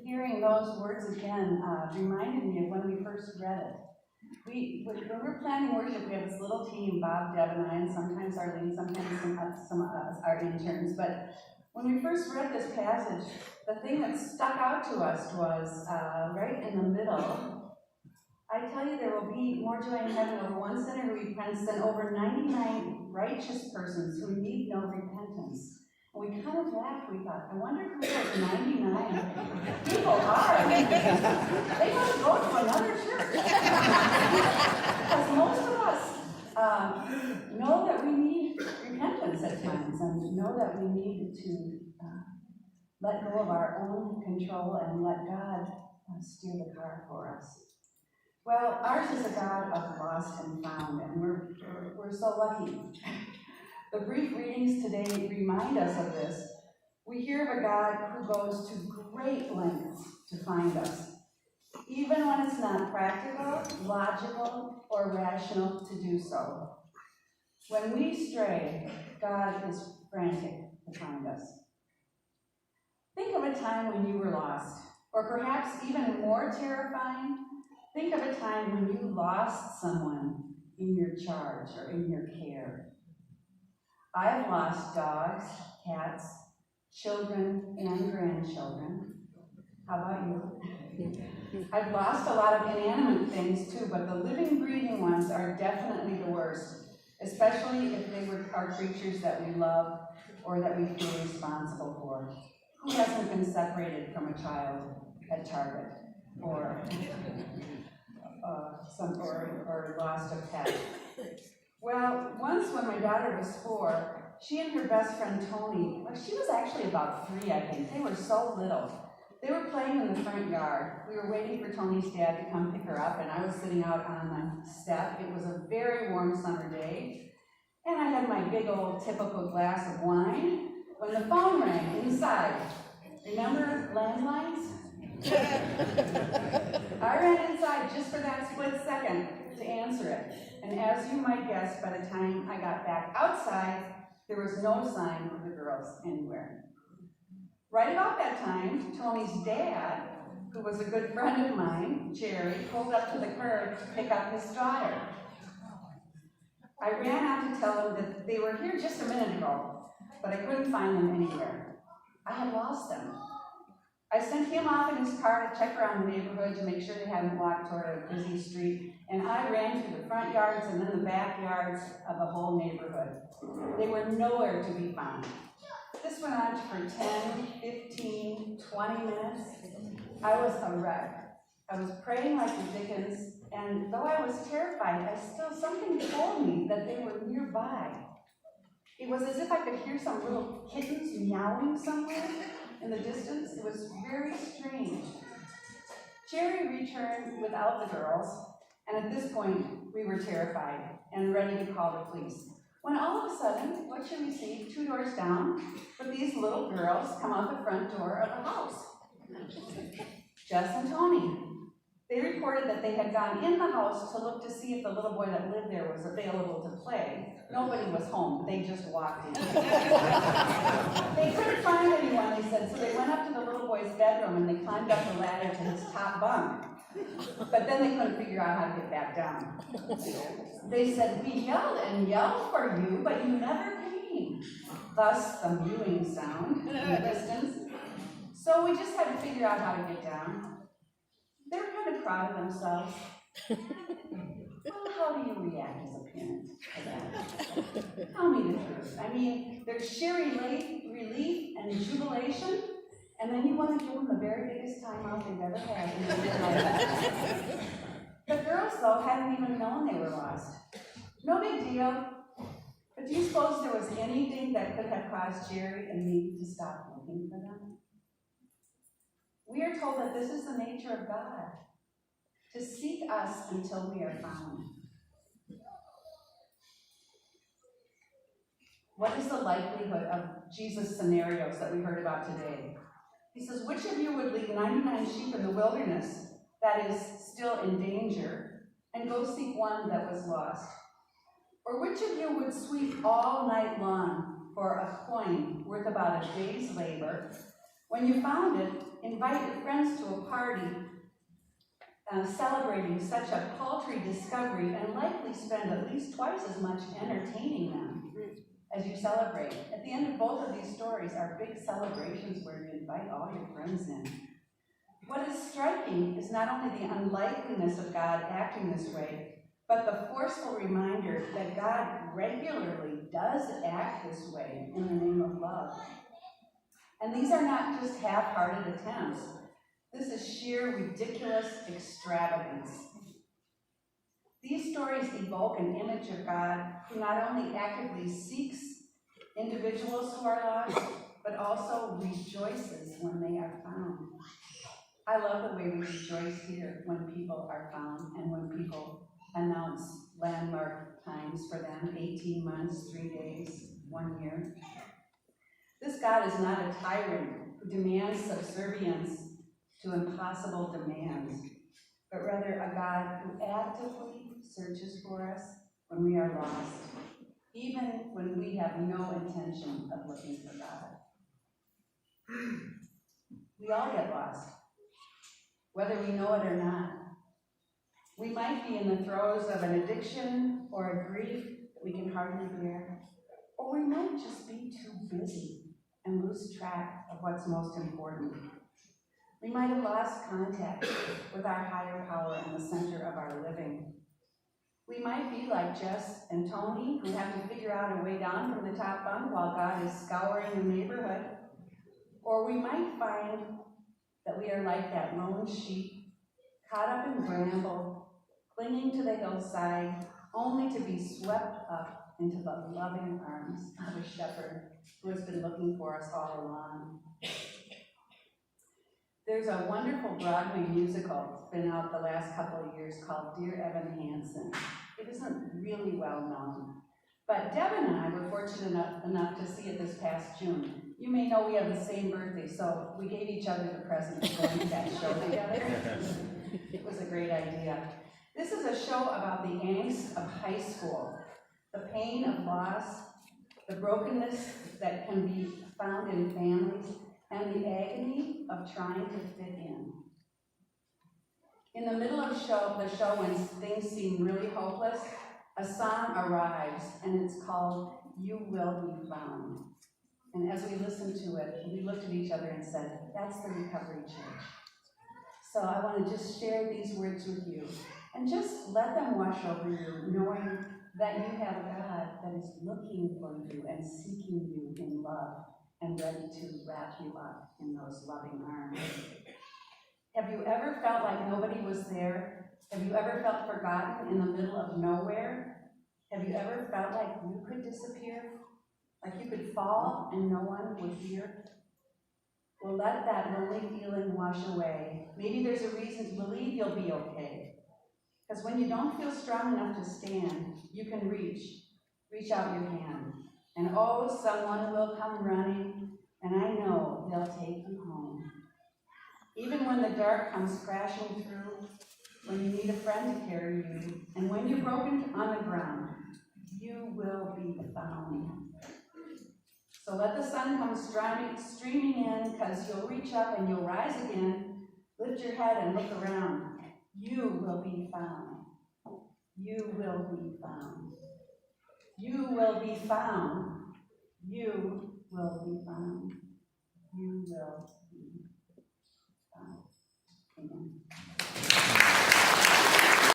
hearing those words again reminded me of when we first read it. When we're planning worship, we have this little team, Bob, Deb, and I, and sometimes Arlene, sometimes some of us, our interns. But when we first read this passage, the thing that stuck out to us was right in the middle. I tell you, there will be more joy in heaven over one sinner who repents than over 99 righteous persons who need no repentance. And we kind of laughed. We thought, I wonder who those 99 people are. They must go to another church. Because most of us know that we need repentance at times and know that we need to let go of our own control and let God steer the car for us. Well, ours is a God of lost and found, and we're so lucky. The brief readings today remind us of this. We hear of a God who goes to great lengths to find us, even when it's not practical, logical, or rational to do so. When we stray, God is frantic to find us. Think of a time when you were lost, or perhaps even more terrifying, think of a time when you lost someone in your charge or in your care. I have lost dogs, cats, children, and grandchildren. How about you? I've lost a lot of inanimate things too, but the living, breathing ones are definitely the worst, especially if they are creatures that we love or that we feel responsible for. Who hasn't been separated from a child at Target or lost a pet? Well, once when my daughter was 4, she and her best friend Tony, she was actually about 3, I think. They were so little. They were playing in the front yard. We were waiting for Tony's dad to come pick her up, and I was sitting out on the step. It was a very warm summer day, and I had my big old typical glass of wine when the phone rang inside. Remember landlines? I ran inside just for that split second to answer it. And as you might guess, by the time I got back outside, there was no sign of the girls anywhere. Right about that time, Tony's dad, who was a good friend of mine, Jerry, pulled up to the curb to pick up his daughter. I ran out to tell him that they were here just a minute ago, but I couldn't find them anywhere. I had lost them. I sent him off in his car to check around the neighborhood to make sure they hadn't walked toward a busy street, and I ran through the front yards and then the backyards of the whole neighborhood. They were nowhere to be found. This went on for 10, 15, 20 minutes. I was a wreck. I was praying like the Dickens, and though I was terrified, something told me that they were nearby. It was as if I could hear some little kittens meowing somewhere in the distance. It was very strange. Jerry returned without the girls, and at this point, we were terrified and ready to call the police. When all of a sudden, what should we see? 2 doors down, but these little girls come out the front door of the house. Jess and Tony. They reported that they had gone in the house to look to see if the little boy that lived there was available to play. Nobody was home. They just walked in. They couldn't find anyone, they said, so they went up to the little boy's bedroom and they climbed up the ladder to his top bunk. But then they couldn't figure out how to get back down. They said, we yelled and yelled for you, but you never came. Thus, the mewing sound in the distance. So we just had to figure out how to get down. They were kind of proud of themselves. Well, how do you react as a parent to that? Tell me the truth. I mean, there's sheer relief and jubilation, and then you want to give them the very biggest time out they've ever had in their life. The girls, though, hadn't even known they were lost. No big deal. But do you suppose there was anything that could have caused Jerry and me to stop looking for them? We are told that this is the nature of God, to seek us until we are found. What is the likelihood of Jesus' scenarios that we heard about today? He says, which of you would leave 99 sheep in the wilderness that is still in danger and go seek one that was lost? Or which of you would sweep all night long for a coin worth about a day's labor? When you found it, invite your friends to a party celebrating such a paltry discovery and likely spend at least twice as much entertaining them as you celebrate. At the end of both of these stories are big celebrations where you invite all your friends in. What is striking is not only the unlikeliness of God acting this way, but the forceful reminder that God regularly does act this way in the name of love. And these are not just half-hearted attempts. This is sheer ridiculous extravagance. These stories evoke an image of God who not only actively seeks individuals who are lost, but also rejoices when they are found. I love the way we rejoice here when people are found and when people announce landmark times for them, 18 months, 3 days, 1 year. This God is not a tyrant who demands subservience to impossible demands, but rather a God who actively searches for us when we are lost, even when we have no intention of looking for God. We all get lost, whether we know it or not. We might be in the throes of an addiction or a grief that we can hardly bear, or we might just be too busy and lose track of what's most important. We might have lost contact with our higher power in the center of our living. We might be like Jess and Tony, who have to figure out a way down from the top bunk while God is scouring the neighborhood. Or we might find that we are like that lone sheep, caught up in bramble, clinging to the hillside, only to be swept up into the loving arms of a shepherd who has been looking for us all along. There's a wonderful Broadway musical that's been out the last couple of years called Dear Evan Hansen. It isn't really well known, but Deb and I were fortunate enough to see it this past June. You may know we have the same birthday, so we gave each other the present of going to that show together. It was a great idea. This is a show about the angst of high school, the pain of loss, the brokenness that can be found in families, and the agony of trying to fit in. In the middle of the show, when things seem really hopeless, a song arrives, and it's called You Will Be Found. And as we listened to it, we looked at each other and said, that's the Recovery Church. So I want to just share these words with you, and just let them wash over you, knowing that you have a God that is looking for you and seeking you in love, and ready to wrap you up in those loving arms. Have you ever felt like nobody was there? Have you ever felt forgotten in the middle of nowhere? Have you ever felt like you could disappear? Like you could fall and no one would hear? Well, let that lonely feeling wash away. Maybe there's a reason to believe you'll be okay. Because when you don't feel strong enough to stand, you can reach out your hand. And oh, someone will come running, and I know they'll take you home. Even when the dark comes crashing through, when you need a friend to carry you, and when you're broken on the ground, you will be found. So let the sun come streaming in, because you'll reach up and you'll rise again. Lift your head and look around. You will be found. You will be found. You will be found. You will be found. You will